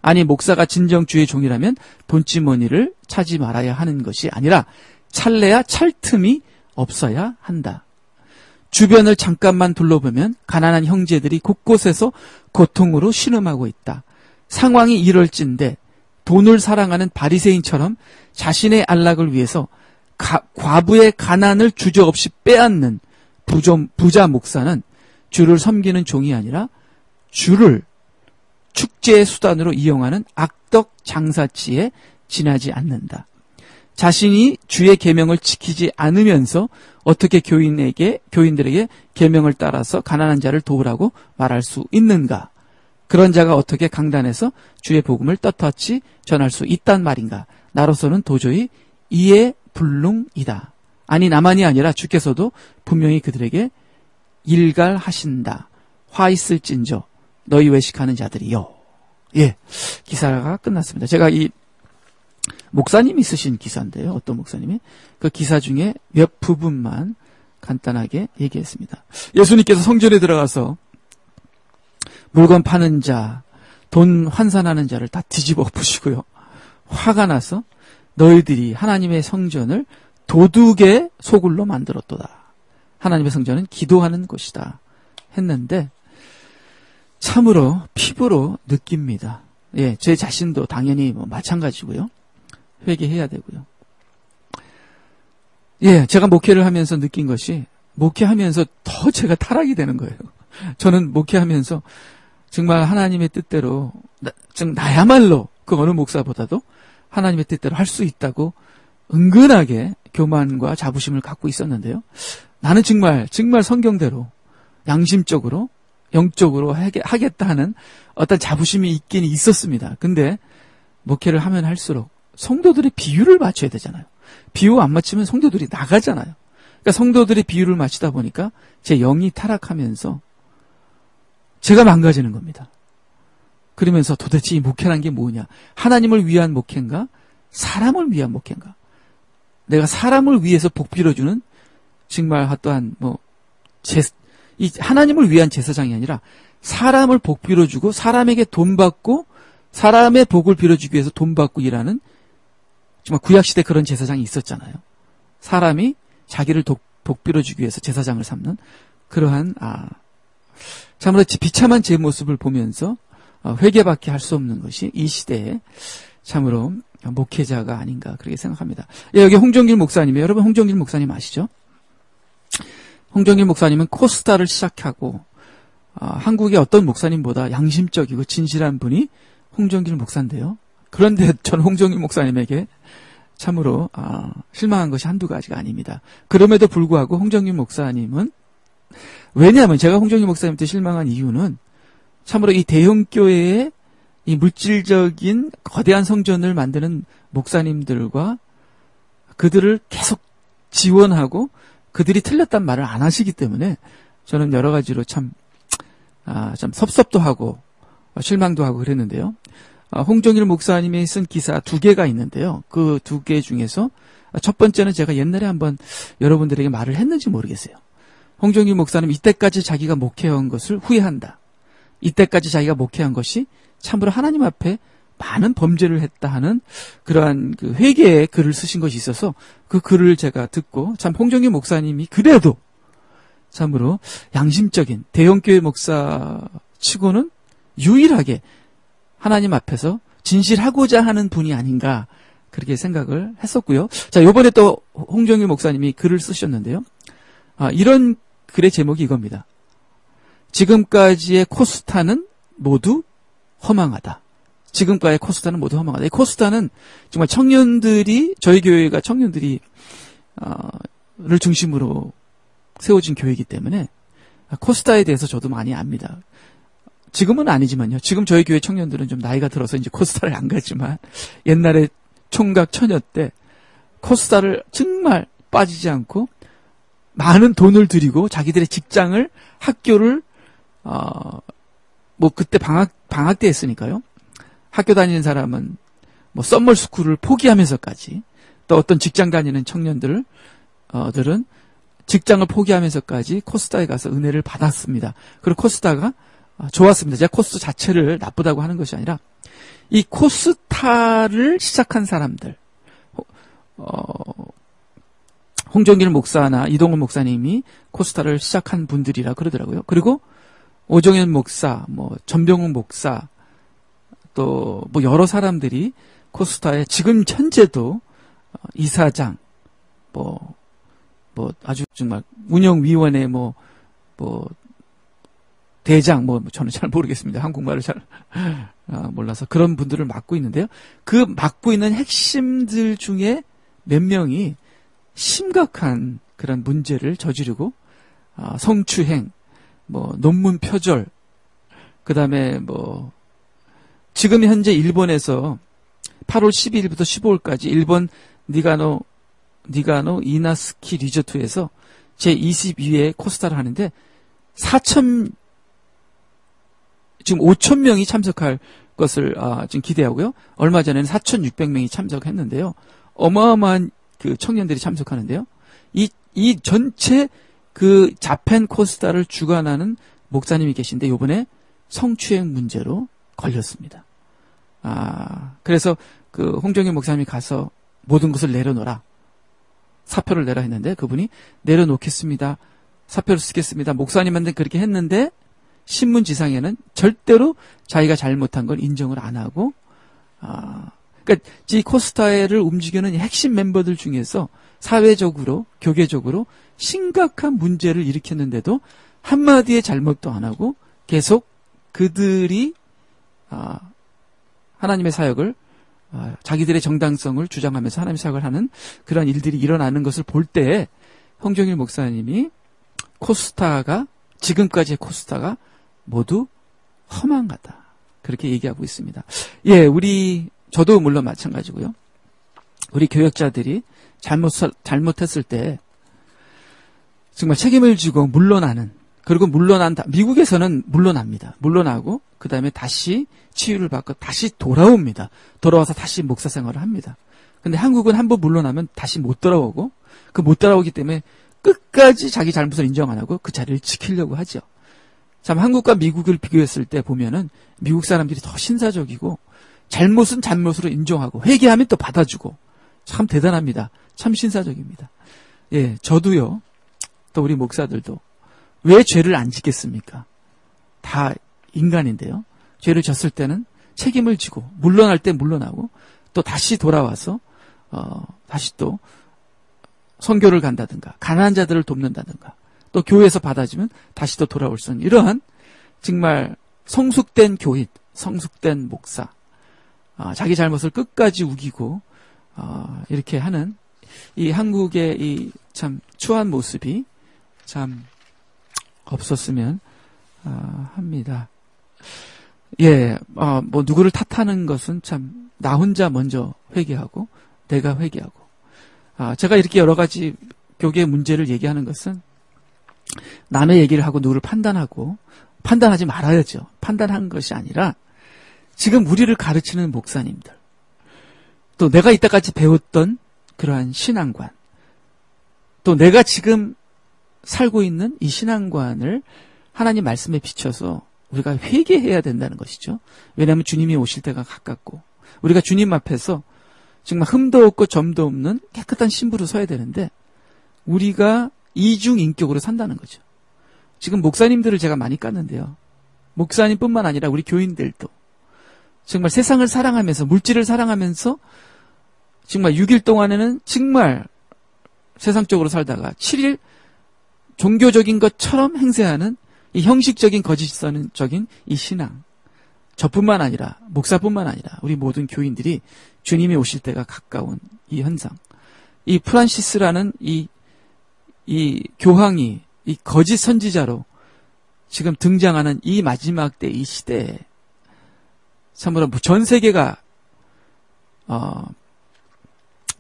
아니 목사가 진정 주의 종이라면 돈주머니를 차지 말아야 하는 것이 아니라 찰래야 찰 틈이 없어야 한다. 주변을 잠깐만 둘러보면 가난한 형제들이 곳곳에서 고통으로 신음하고 있다. 상황이 이럴진데 돈을 사랑하는 바리새인처럼 자신의 안락을 위해서 과부의 가난을 주저없이 빼앗는 부자 목사는 주를 섬기는 종이 아니라 주를 축제의 수단으로 이용하는 악덕 장사치에 지나지 않는다. 자신이 주의 계명을 지키지 않으면서 어떻게 교인들에게 계명을 따라서 가난한 자를 도우라고 말할 수 있는가? 그런 자가 어떻게 강단에서 주의 복음을 떳떳이 전할 수 있단 말인가? 나로서는 도저히 이해 불능이다. 아니 나만이 아니라 주께서도 분명히 그들에게 일갈하신다. 화 있을진저 너희 외식하는 자들이요. 예, 기사가 끝났습니다. 제가 이 목사님이 쓰신 기사인데요. 어떤 목사님이 그 기사 중에 몇 부분만 간단하게 얘기했습니다. 예수님께서 성전에 들어가서 물건 파는 자, 돈 환산하는 자를 다 뒤집어 엎으시고요. 화가 나서 너희들이 하나님의 성전을 도둑의 소굴로 만들었도다. 하나님의 성전은 기도하는 곳이다. 했는데 참으로 피부로 느낍니다. 예, 제 자신도 당연히 마찬가지고요. 회개해야 되고요. 예, 제가 목회를 하면서 느낀 것이 목회하면서 더 제가 타락이 되는 거예요. 저는 목회하면서 정말 하나님의 뜻대로 나야말로 그 어느 목사보다도 하나님의 뜻대로 할 수 있다고 은근하게 교만과 자부심을 갖고 있었는데요. 나는 정말 성경대로 양심적으로 영적으로 하겠다 하는 어떤 자부심이 있긴 있었습니다. 근데 목회를 하면 할수록 성도들의 비율을 맞춰야 되잖아요. 비유 안 맞추면 성도들이 나가잖아요. 그러니까 성도들의 비율을 맞추다 보니까 제 영이 타락하면서 제가 망가지는 겁니다. 그러면서 도대체 이 목회란 게 뭐냐? 하나님을 위한 목회인가? 사람을 위한 목회인가? 내가 사람을 위해서 복 빌어주는 정말 어떠한 이 하나님을 위한 제사장이 아니라 사람을 복 빌어주고 사람에게 돈 받고 사람의 복을 빌어주기 위해서 돈 받고 일하는 정말 구약시대 그런 제사장이 있었잖아요. 사람이 자기를 복 빌어주기 위해서 제사장을 삼는 그러한 참으로 비참한 제 모습을 보면서 회개밖에 할 수 없는 것이 이 시대에 참으로 목회자가 아닌가 그렇게 생각합니다. 예, 여기 홍정길 목사님이에요. 여러분 홍정길 목사님 아시죠? 홍정길 목사님은 코스타를 시작하고 한국의 어떤 목사님보다 양심적이고 진실한 분이 홍정길 목사인데요. 그런데 저는 홍정길 목사님에게 참으로 실망한 것이 한두 가지가 아닙니다. 그럼에도 불구하고 홍정윤 목사님은, 왜냐하면 제가 홍정윤 목사님한테 실망한 이유는 참으로 이 대형교회의 이 물질적인 거대한 성전을 만드는 목사님들과 그들을 계속 지원하고 그들이 틀렸단 말을 안 하시기 때문에 저는 여러 가지로 참 섭섭도 하고 실망도 하고 그랬는데요. 홍정일 목사님이 쓴 기사 2개가 있는데요. 그 2개 중에서 첫 번째는 제가 옛날에 한번 여러분들에게 말을 했는지 모르겠어요. 홍정일 목사님 이때까지 자기가 목회한 것을 후회한다. 이때까지 자기가 목회한 것이 참으로 하나님 앞에 많은 범죄를 했다 하는 그러한 그 회개의 글을 쓰신 것이 있어서 그 글을 제가 듣고 참 홍정일 목사님이 그래도 참으로 양심적인 대형교회 목사 치고는 유일하게 하나님 앞에서 진실하고자 하는 분이 아닌가 그렇게 생각을 했었고요. 자, 요번에 또 홍정일 목사님이 글을 쓰셨는데요. 이런 글의 제목이 이겁니다. 지금까지의 코스타는 모두 허망하다. 지금까지의 코스타는 모두 허망하다. 이 코스타는 정말 청년들이, 저희 교회가 청년들이 를 중심으로 세워진 교회이기 때문에 코스타에 대해서 저도 많이 압니다. 지금은 아니지만요. 지금 저희 교회 청년들은 좀 나이가 들어서 이제 코스타를 안 가지만 옛날에 총각 처녀 때 코스타를 정말 빠지지 않고 많은 돈을 들이고 자기들의 직장을, 학교를 뭐 그때 방학 때 했으니까요. 학교 다니는 사람은 뭐 썸머 스쿨을 포기하면서까지, 또 어떤 직장 다니는 청년들은 직장을 포기하면서까지 코스타에 가서 은혜를 받았습니다. 그리고 코스타가 좋았습니다. 제가 코스 자체를 나쁘다고 하는 것이 아니라 이 코스타를 시작한 사람들, 홍정길 목사나 이동훈 목사님이 코스타를 시작한 분들이라 그러더라고요. 그리고 오정현 목사, 뭐 전병훈 목사, 또 뭐 여러 사람들이 코스타에 지금 현재도 이사장, 뭐 아주 정말 운영위원회 뭐 대장, 저는 잘 모르겠습니다. 한국말을 잘 몰라서 그런 분들을 맡고 있는데요. 그 맡고 있는 핵심들 중에 몇 명이 심각한 그런 문제를 저지르고 성추행, 논문 표절, 그 다음에 지금 현재 일본에서 8월 12일부터 15일까지 일본 니가노 이나스키 리조트에서 제22회 코스타를 하는데 지금 5,000명이 참석할 것을 지금 기대하고요. 얼마 전에는 4,600명이 참석했는데요. 어마어마한 그 청년들이 참석하는데요. 이 전체 그 자펜 코스타를 주관하는 목사님이 계신데 요번에 성추행 문제로 걸렸습니다. 그래서 그 홍정일 목사님이 가서 모든 것을 내려놓으라. 사표를 내라 했는데 그분이 내려놓겠습니다. 사표를 쓰겠습니다. 목사님한테 그렇게 했는데 신문지상에는 절대로 자기가 잘못한 걸 인정을 안 하고, 그러니까 이 코스타를 움직이는 핵심 멤버들 중에서 사회적으로, 교계적으로 심각한 문제를 일으켰는데도 한마디의 잘못도 안 하고 계속 그들이 하나님의 사역을, 자기들의 정당성을 주장하면서 하나님의 사역을 하는 그런 일들이 일어나는 것을 볼 때 홍정일 목사님이 지금까지의 코스타가 모두 허망하다. 그렇게 얘기하고 있습니다. 예, 저도 물론 마찬가지고요. 우리 교역자들이 잘못했을 때 정말 책임을 지고 물러나는, 그리고 미국에서는 물러납니다. 물러나고, 그 다음에 다시 치유를 받고 다시 돌아옵니다. 돌아와서 다시 목사 생활을 합니다. 근데 한국은 한번 물러나면 다시 못 돌아오고, 못 돌아오기 때문에 끝까지 자기 잘못을 인정 안 하고 그 자리를 지키려고 하죠. 참, 한국과 미국을 비교했을 때 보면은 미국 사람들이 더 신사적이고, 잘못은 잘못으로 인정하고, 회개하면 또 받아주고, 참 대단합니다. 참 신사적입니다. 예, 저도요, 또 우리 목사들도 왜 죄를 안 짓겠습니까? 다 인간인데요. 죄를 졌을 때는 책임을 지고, 물러날 때 물러나고, 또 다시 돌아와서, 다시 또 선교를 간다든가, 가난한 자들을 돕는다든가, 또 교회에서 받아주면 다시 또 돌아올 수 있는 이러한 정말 성숙된 교인, 성숙된 목사, 자기 잘못을 끝까지 우기고 이렇게 하는 이 한국의 이 참 추한 모습이 참 없었으면 합니다. 예, 뭐 누구를 탓하는 것은 참 나 혼자 먼저 회개하고 내가 회개하고 제가 이렇게 여러 가지 교계의 문제를 얘기하는 것은 남의 얘기를 하고 누구를 판단하고 판단하지 말아야죠. 판단한 것이 아니라 지금 우리를 가르치는 목사님들 또 내가 이때까지 배웠던 그러한 신앙관 또 내가 지금 살고 있는 이 신앙관을 하나님 말씀에 비춰서 우리가 회개해야 된다는 것이죠. 왜냐하면 주님이 오실 때가 가깝고 우리가 주님 앞에서 정말 흠도 없고 점도 없는 깨끗한 신부로 서야 되는데 우리가 이중인격으로 산다는 거죠. 지금 목사님들을 제가 많이 깠는데요. 목사님뿐만 아니라 우리 교인들도 정말 세상을 사랑하면서 물질을 사랑하면서 정말 6일 동안에는 정말 세상적으로 살다가 7일 종교적인 것처럼 행세하는 이 형식적인 거짓선적인 이 신앙 저뿐만 아니라 목사뿐만 아니라 우리 모든 교인들이 주님이 오실 때가 가까운 이 현상 이 프란시스라는 이 교황이 이 거짓 선지자로 지금 등장하는 이 마지막 때 이 시대에 참으로 전 세계가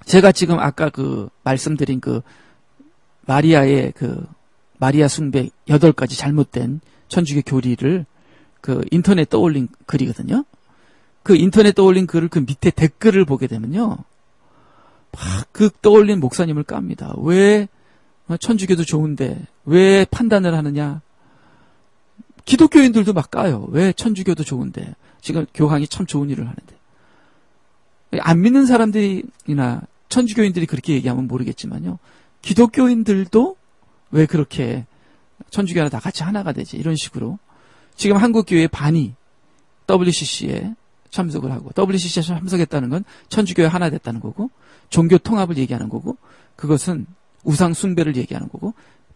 제가 지금 아까 말씀드린 마리아의 마리아 숭배 8가지 잘못된 천주교 교리를 인터넷 떠올린 글이거든요. 인터넷 떠올린 글을 밑에 댓글을 보게 되면요. 막 떠올린 목사님을 깝니다. 왜 천주교도 좋은데 왜 판단을 하느냐. 기독교인들도 막 까요. 왜 천주교도 좋은데 지금 교황이 참 좋은 일을 하는데. 안 믿는 사람들이나 천주교인들이 그렇게 얘기하면 모르겠지만요. 기독교인들도 왜 그렇게 천주교나 다 같이 하나가 되지 이런 식으로 지금 한국교회 반이 WCC에 참석을 하고 WCC에 참석했다는 건 천주교회 하나 됐다는 거고 종교 통합을 얘기하는 거고 그것은 우상 숭배를 얘기하는 거고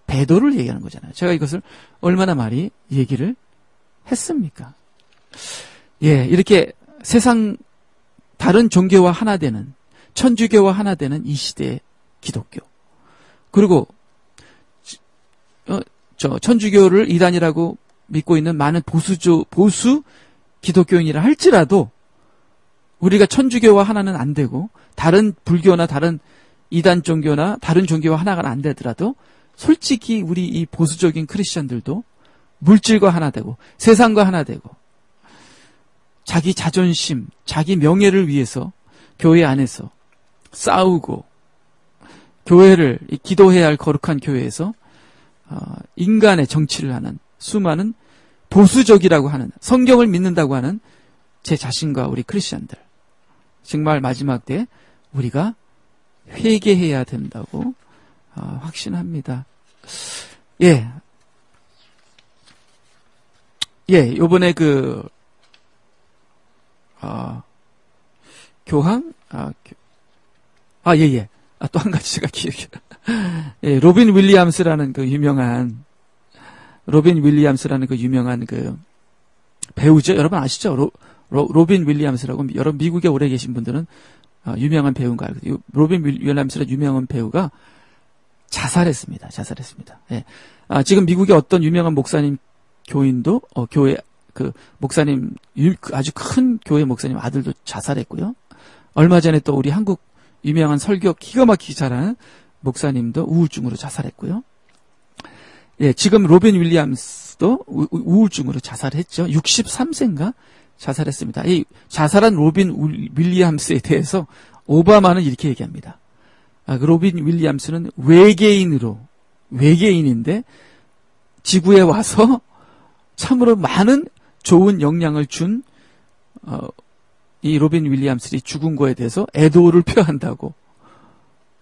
배도를 얘기하는 거잖아요. 제가 이것을 얼마나 많이 얘기를 했습니까? 예, 이렇게 세상 다른 종교와 하나 되는 천주교와 하나 되는 이 시대의 기독교 그리고 천주교를 이단이라고 믿고 있는 많은 보수 기독교인이라 할지라도 우리가 천주교와 하나는 안 되고 다른 불교나 다른 이단 종교나 다른 종교와 하나가 안 되더라도 솔직히 우리 이 보수적인 크리스천들도 물질과 하나 되고 세상과 하나 되고 자기 자존심, 자기 명예를 위해서 교회 안에서 싸우고 교회를 기도해야 할 거룩한 교회에서 인간의 정치를 하는 수많은 보수적이라고 하는 성경을 믿는다고 하는 제 자신과 우리 크리스천들 정말 마지막 때 우리가 회개해야 된다고 확신합니다. 예, 요번에 교황 또 한 가지 제가 기억이 예, 로빈 윌리엄스라는 유명한 배우죠. 여러분 아시죠? 로빈 윌리엄스라고 여러분 미국에 오래 계신 분들은 유명한 배우인 거 알거든요. 로빈 윌리엄스라는 유명한 배우가 자살했습니다. 예. 지금 미국의 어떤 유명한 목사님 교인도 교회 목사님 아주 큰 교회 목사님 아들도 자살했고요. 얼마 전에 또 우리 한국 유명한 설교 기가 막히게 잘하는 목사님도 우울증으로 자살했고요. 예, 지금 로빈 윌리엄스도 우울증으로 자살했죠. 63세인가 자살했습니다. 이 자살한 로빈 윌리엄스에 대해서 오바마는 이렇게 얘기합니다. 로빈 윌리엄스는 외계인인데 지구에 와서 참으로 많은 좋은 영향을 준 이 로빈 윌리엄스이 죽은 거에 대해서 애도를 표한다고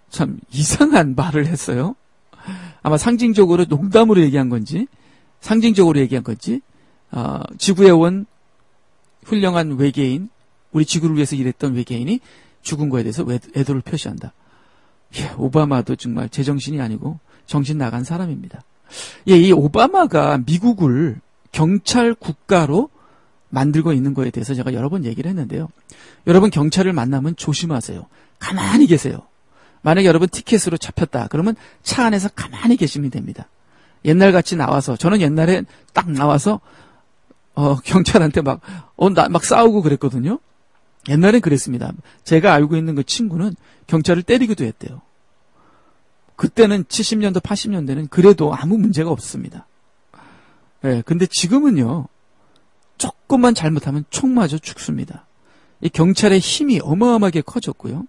참 이상한 말을 했어요. 아마 상징적으로 농담으로 얘기한 건지 지구에 온 훌륭한 외계인, 우리 지구를 위해서 일했던 외계인이 죽은 거에 대해서 애도를 표시한다. 예, 오바마도 정말 제정신이 아니고 정신 나간 사람입니다. 예, 이 오바마가 미국을 경찰 국가로 만들고 있는 거에 대해서 제가 여러 번 얘기를 했는데요. 여러분 경찰을 만나면 조심하세요. 가만히 계세요. 만약에 여러분 티켓으로 잡혔다 그러면 차 안에서 가만히 계시면 됩니다. 옛날같이 나와서, 저는 옛날에 딱 나와서 경찰한테 막 싸우고 그랬거든요. 옛날엔 그랬습니다. 제가 알고 있는 그 친구는 경찰을 때리기도 했대요. 그때는 70년도 80년대는 그래도 아무 문제가 없습니다. 예, 근데 지금은요, 조금만 잘못하면 총 맞아 죽습니다. 이 경찰의 힘이 어마어마하게 커졌고요.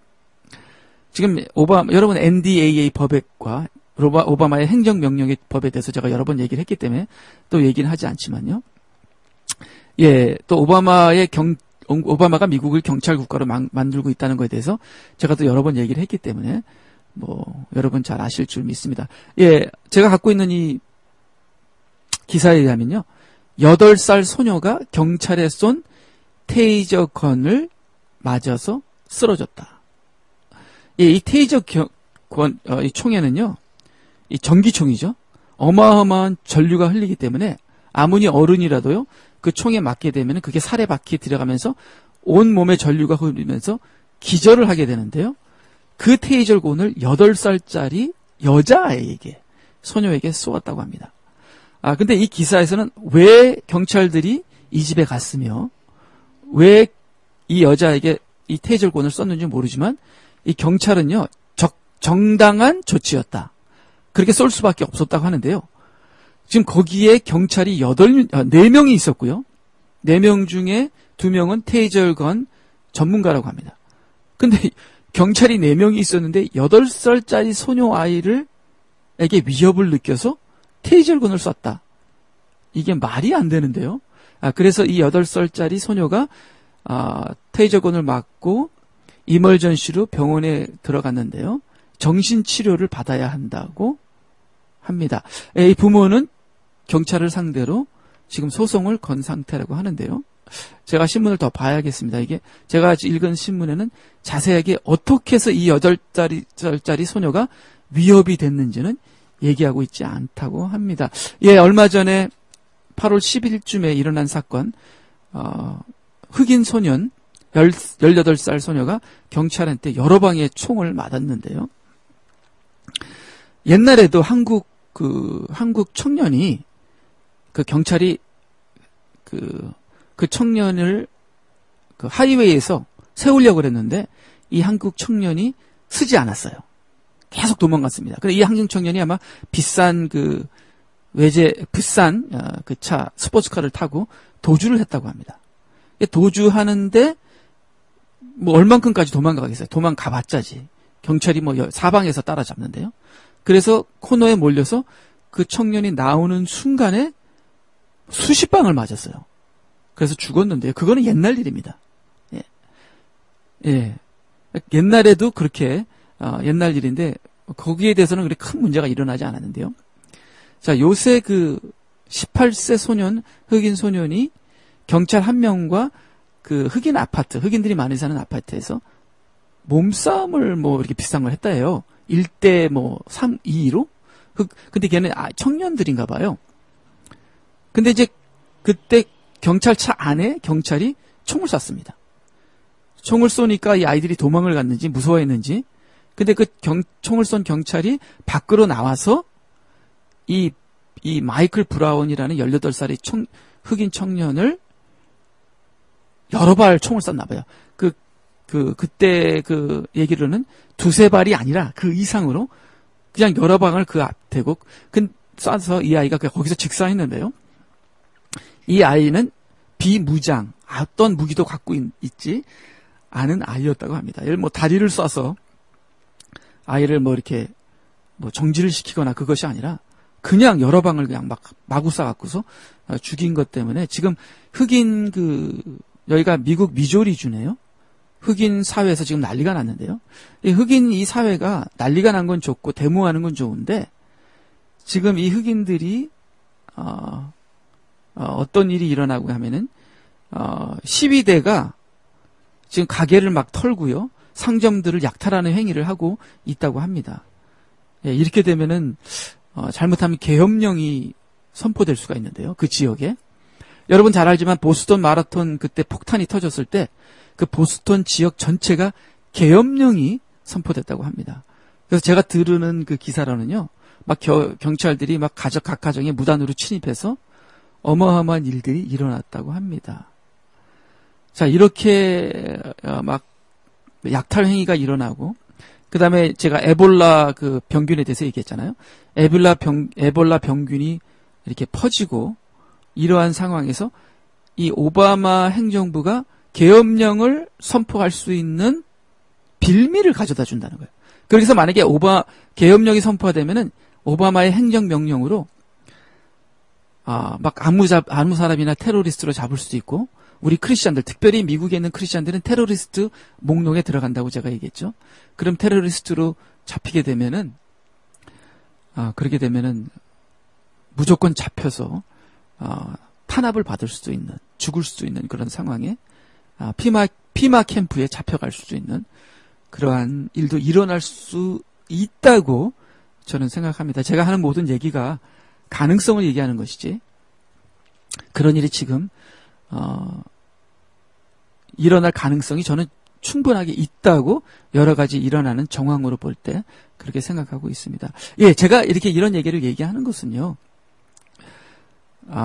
지금 여러분 NDAA 법과 오바마의 행정명령의 법에 대해서 제가 여러 번 얘기를 했기 때문에 또 얘기는 하지 않지만요. 예, 또 오바마가 미국을 경찰 국가로 만들고 있다는 것에 대해서 제가 또 여러 번 얘기를 했기 때문에 여러분 잘 아실 줄 믿습니다. 예, 제가 갖고 있는 이 기사에 의하면요. 8살 소녀가 경찰에 쏜 테이저건을 맞아서 쓰러졌다. 예, 이 테이저 이 총에는요. 이 전기총이죠. 어마어마한 전류가 흘리기 때문에 아무리 어른이라도요. 그 총에 맞게 되면 그게 살에 박히 들어가면서 온 몸에 전류가 흐르면서 기절을 하게 되는데요. 그 테이저건을 8살짜리 여자아이에게, 소녀에게 쏘았다고 합니다. 근데 이 기사에서는 왜 경찰들이 이 집에 갔으며 왜 이 여자에게 이 테이저건을 썼는지 모르지만 이 경찰은요. 정당한 조치였다. 그렇게 쏠 수밖에 없었다고 하는데요. 지금 거기에 경찰이 4명이 있었고요. 4명 중에 2명은 테이저건 전문가라고 합니다. 근데 경찰이 4명이 있었는데 8살짜리 소녀 아이에게 위협을 느껴서 테이저건을 쐈다. 이게 말이 안 되는데요. 그래서 이 8살짜리 소녀가 테이저건을 맞고 이멀전시로 병원에 들어갔는데요. 정신치료를 받아야 한다고 합니다. 이 부모는 경찰을 상대로 지금 소송을 건 상태라고 하는데요. 제가 신문을 더 봐야겠습니다. 이게 제가 읽은 신문에는 자세하게 어떻게 해서 이 8살짜리 소녀가 위협이 됐는지는 얘기하고 있지 않다고 합니다. 예, 얼마 전에 8월 10일쯤에 일어난 사건, 흑인 소년, 18살 소녀가 경찰한테 여러 방에 총을 맞았는데요. 옛날에도 한국 청년이, 경찰이 그 청년을 하이웨이에서 세우려고 했는데 이 한국 청년이 쓰지 않았어요. 계속 도망갔습니다. 근데 이 한국 청년이 아마 비싼 그 차, 스포츠카를 타고 도주를 했다고 합니다. 도주하는데 얼만큼까지 도망가겠어요? 도망가봤자지. 경찰이 사방에서 따라잡는데요. 그래서 코너에 몰려서 그 청년이 나오는 순간에 수십 방을 맞았어요. 그래서 죽었는데요. 그거는 옛날 일입니다. 예. 예. 옛날에도 그렇게, 옛날 일인데, 거기에 대해서는 그렇게 큰 문제가 일어나지 않았는데요. 자, 요새 18세 소년, 흑인 소년이 경찰 한 명과 흑인 아파트, 흑인들이 많이 사는 아파트에서 몸싸움을 이렇게 비슷한 걸 했다 해요. 1대 3, 2로? 근데 걔는 청년들인가 봐요. 근데 이제 그때 경찰차 안에 경찰이 총을 쐈습니다. 총을 쏘니까 이 아이들이 도망을 갔는지 무서워했는지. 근데 총을 쏜 경찰이 밖으로 나와서 이 마이클 브라운이라는 18살의 흑인 청년을 여러 발 총을 쐈나 봐요. 그때 얘기로는 2-3발이 아니라 그 이상으로 그냥 여러 방을 앞대고 쏴서 이 아이가 거기서 직사했는데요. 이 아이는 비무장, 어떤 무기도 갖고 있지 않은 아이였다고 합니다. 예를 다리를 쏴서 아이를 이렇게 정지를 시키거나 그것이 아니라 그냥 여러 방을 그냥 마구 쏴갖고서 죽인 것 때문에 지금 흑인 여기가 미국 미조리주네요. 흑인 사회에서 지금 난리가 났는데요. 흑인 이 사회가 난리가 난 건 좋고 데모하는 건 좋은데 지금 이 흑인들이 어떤 일이 일어나고 하면은 시위대가 지금 가게를 막 털고요. 상점들을 약탈하는 행위를 하고 있다고 합니다. 예, 이렇게 되면은 잘못하면 계엄령이 선포될 수가 있는데요. 그 지역에. 여러분 잘 알지만 보스턴 마라톤 그때 폭탄이 터졌을 때 그 보스턴 지역 전체가 계엄령이 선포됐다고 합니다. 그래서 제가 들으는 그 기사로는요, 막 경찰들이 막 각 가정에 무단으로 침입해서 어마어마한 일들이 일어났다고 합니다. 자, 이렇게 막 약탈 행위가 일어나고, 그 다음에 제가 에볼라 그 병균에 대해서 얘기했잖아요. 에볼라 병균이 이렇게 퍼지고, 이러한 상황에서 이 오바마 행정부가 계엄령을 선포할 수 있는 빌미를 가져다 준다는 거예요. 그래서 만약에 계엄령이 선포가 되면은 오바마의 행정명령으로 막 아무 사람이나 테러리스트로 잡을 수도 있고, 우리 크리스찬들, 특별히 미국에 있는 크리스찬들은 테러리스트 목록에 들어간다고 제가 얘기했죠. 그럼 테러리스트로 잡히게 되면은, 그렇게 되면은 무조건 잡혀서 탄압을 받을 수도 있는, 죽을 수도 있는 그런 상황에 피마 캠프에 잡혀갈 수도 있는 그러한 일도 일어날 수 있다고 저는 생각합니다. 제가 하는 모든 얘기가 가능성을 얘기하는 것이지, 그런 일이 지금 일어날 가능성이 저는 충분하게 있다고 여러 가지 일어나는 정황으로 볼 때 그렇게 생각하고 있습니다. 예, 제가 이런 얘기를 얘기하는 것은요,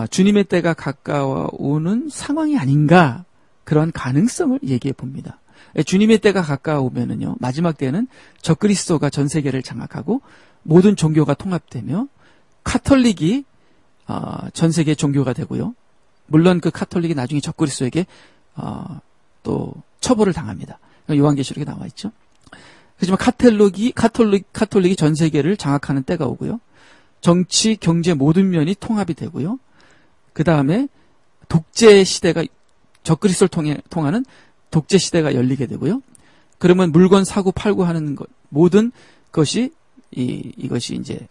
주님의 때가 가까워오는 상황이 아닌가, 그런 가능성을 얘기해 봅니다. 주님의 때가 가까워오면은요, 마지막 때는 적그리스도가 전 세계를 장악하고 모든 종교가 통합되며 카톨릭이 전 세계 종교가 되고요. 물론 그 카톨릭이 나중에 적그리스도에게 또 처벌을 당합니다. 요한계시록에 나와 있죠. 하지만 카톨릭이 전 세계를 장악하는 때가 오고요. 정치, 경제 모든 면이 통합이 되고요. 그 다음에 독재 시대가, 적그리스도를 통하는 독재 시대가 열리게 되고요. 그러면 물건 사고 팔고 하는 것, 모든 것이 이것이 이제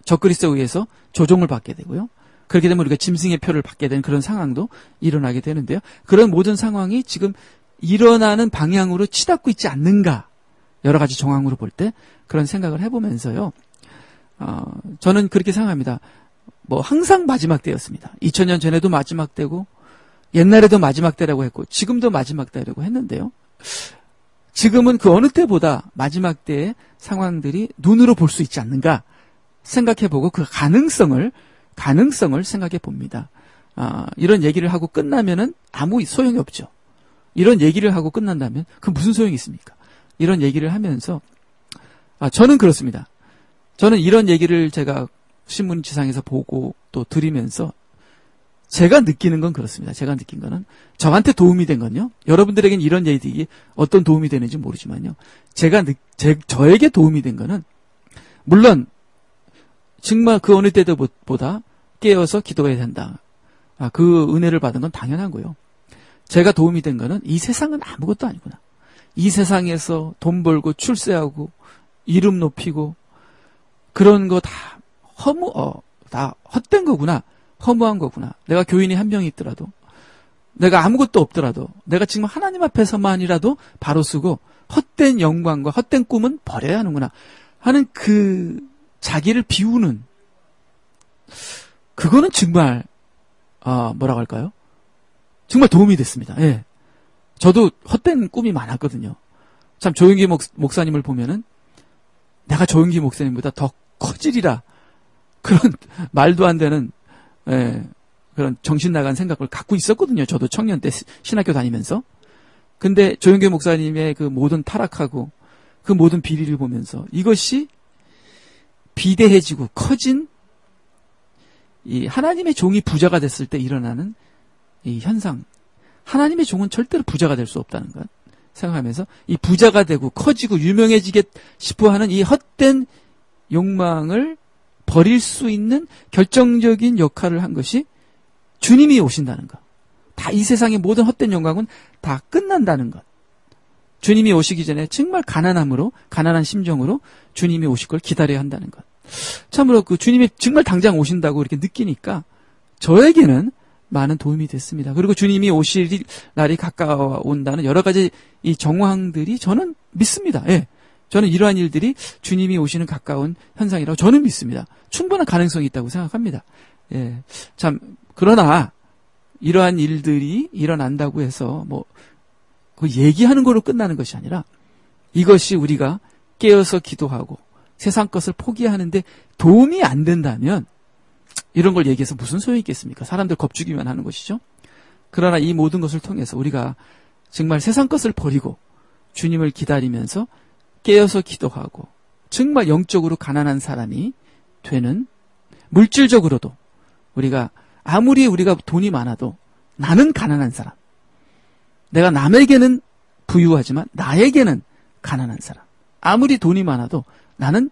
적그리스도에 의해서 조종을 받게 되고요. 그렇게 되면 우리가 짐승의 표를 받게 되는 그런 상황도 일어나게 되는데요. 그런 모든 상황이 지금 일어나는 방향으로 치닫고 있지 않는가, 여러 가지 정황으로 볼 때 그런 생각을 해보면서요, 저는 그렇게 생각합니다. 항상 마지막 때였습니다. 2000년 전에도 마지막 때고, 옛날에도 마지막 때라고 했고, 지금도 마지막 때라고 했는데요. 지금은 그 어느 때보다 마지막 때의 상황들이 눈으로 볼 수 있지 않는가 생각해보고, 그 가능성을 생각해 봅니다. 이런 얘기를 하고 끝나면은 아무 소용이 없죠. 이런 얘기를 하고 끝난다면 그 무슨 소용이 있습니까? 이런 얘기를 하면서, 저는 그렇습니다. 저는 이런 얘기를 제가 신문지상에서 보고 또 들으면서 제가 느끼는 건 그렇습니다. 제가 느낀 거는, 저한테 도움이 된 건요, 여러분들에겐 이런 얘기들이 어떤 도움이 되는지 모르지만요, 저에게 도움이 된 거는, 물론 정말 그 어느 때보다 깨어서 기도해야 된다, 그 은혜를 받은 건 당연하고요. 제가 도움이 된 거는, 이 세상은 아무것도 아니구나, 이 세상에서 돈 벌고 출세하고 이름 높이고 그런 거 다 다 헛된 거구나, 허무한 거구나. 내가 교인이 한 명이 있더라도, 내가 아무것도 없더라도, 내가 지금 하나님 앞에서만이라도 바로 쓰고 헛된 영광과 헛된 꿈은 버려야 하는구나 하는 그 자기를 비우는, 그거는 정말 뭐라고 할까요? 정말 도움이 됐습니다. 예. 저도 헛된 꿈이 많았거든요. 참, 조용기 목사님을 보면은 내가 조용기 목사님보다 더 커지리라, 그런 말도 안 되는, 그런 정신 나간 생각을 갖고 있었거든요. 저도 청년 때 신학교 다니면서. 근데 조영교 목사님의 그 모든 타락하고 그 모든 비리를 보면서 이것이 비대해지고 커진 이 하나님의 종이 부자가 됐을 때 일어나는 이 현상. 하나님의 종은 절대로 부자가 될 수 없다는 것 생각하면서, 이 부자가 되고 커지고 유명해지게 싶어 하는 이 헛된 욕망을 버릴 수 있는 결정적인 역할을 한 것이 주님이 오신다는 것. 다 이 세상의 모든 헛된 영광은 다 끝난다는 것. 주님이 오시기 전에 정말 가난한 심정으로 주님이 오실 걸 기다려야 한다는 것. 참으로 그 주님이 정말 당장 오신다고 이렇게 느끼니까 저에게는 많은 도움이 됐습니다. 그리고 주님이 오실 날이 가까워 온다는 여러 가지 이 정황들이 저는 믿습니다. 예. 저는 이러한 일들이 주님이 오시는 가까운 현상이라고 저는 믿습니다. 충분한 가능성이 있다고 생각합니다. 예. 참, 그러나 이러한 일들이 일어난다고 해서 그 얘기하는 걸로 끝나는 것이 아니라 이것이 우리가 깨어서 기도하고 세상 것을 포기하는데 도움이 안 된다면 이런 걸 얘기해서 무슨 소용이 있겠습니까? 사람들 겁주기만 하는 것이죠. 그러나 이 모든 것을 통해서 우리가 정말 세상 것을 버리고 주님을 기다리면서 깨어서 기도하고 정말 영적으로 가난한 사람이 되는, 물질적으로도 아무리 우리가 돈이 많아도 나는 가난한 사람, 내가 남에게는 부유하지만 나에게는 가난한 사람, 아무리 돈이 많아도 나는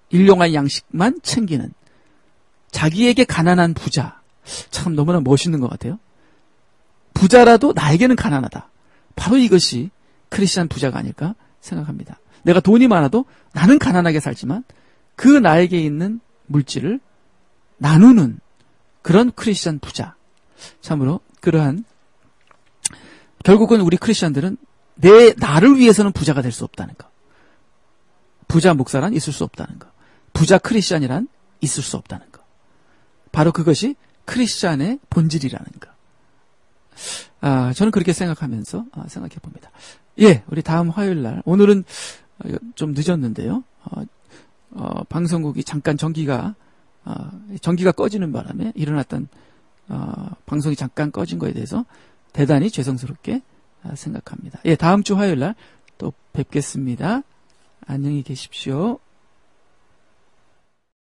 일용할 양식만 챙기는 자기에게 가난한 부자. 참 너무나 멋있는 것 같아요. 부자라도 나에게는 가난하다. 바로 이것이 크리스찬 부자가 아닐까 생각합니다. 내가 돈이 많아도 나는 가난하게 살지만 그 나에게 있는 물질을 나누는 그런 크리스찬 부자. 참으로 그러한, 결국은 우리 크리스찬들은 나를 위해서는 부자가 될 수 없다는 것. 부자 목사란 있을 수 없다는 것. 부자 크리스찬이란 있을 수 없다는 것. 바로 그것이 크리스찬의 본질이라는 것. 저는 그렇게 생각하면서 생각해 봅니다. 예, 우리 다음 화요일 날, 오늘은 좀 늦었는데요. 방송국이 잠깐 전기가 꺼지는 바람에 일어났던 방송이 잠깐 꺼진 거에 대해서 대단히 죄송스럽게 생각합니다. 예, 다음 주 화요일 날 또 뵙겠습니다. 안녕히 계십시오.